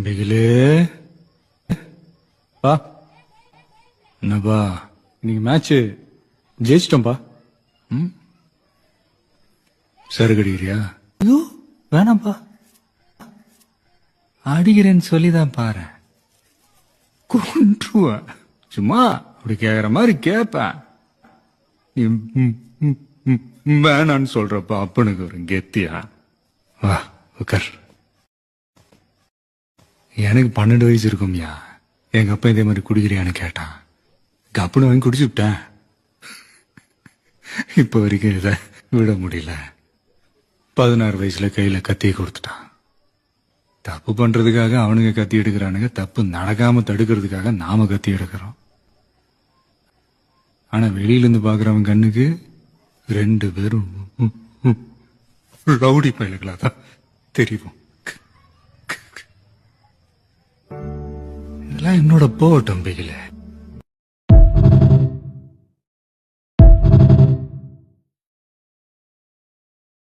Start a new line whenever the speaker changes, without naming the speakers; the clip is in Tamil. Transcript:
பிகிலே பா என்னப்பா இன்னைக்கு மேட்ச் ஜெயிச்சிட்டோம்பா. சருகு அடிக்கிறியா? ஐயோ வேணாம்ப்பா, அடிக்கிறேன்னு சொல்லிதான் பாரு, கொன்றுவேன். சும்மா அப்படி கேக்குற மாதிரி கேப்பேன். நீ வேணான்னு சொல்றப்ப அப்பனுக்கு ஒரு கெத்தியா? வா உட்கார். எனக்கு 12 வயசு இருக்கும்யா. எங்க அப்பா இதே மாதிரி குடிக்கிறியான்னு கேட்டான். கப்புனு வாங்கி குடிச்சு விட்டேன். இப்ப வரைக்கும் இதை விட முடியல. 16 வயசுல கையில கத்தியை கொடுத்துட்டான். தப்பு பண்றதுக்காக அவனுங்க கத்தி எடுக்கிறானுங்க, தப்பு நடக்காம தடுக்கிறதுக்காக நாம கத்தி எடுக்கிறோம். ஆனா வெளியில இருந்து பாக்குறவன் கண்ணுக்கு 2 பேரும் ரவுடி பயல்களா தான் தெரியும். இதெல்லாம் என்னோட போட்டம் பிகில.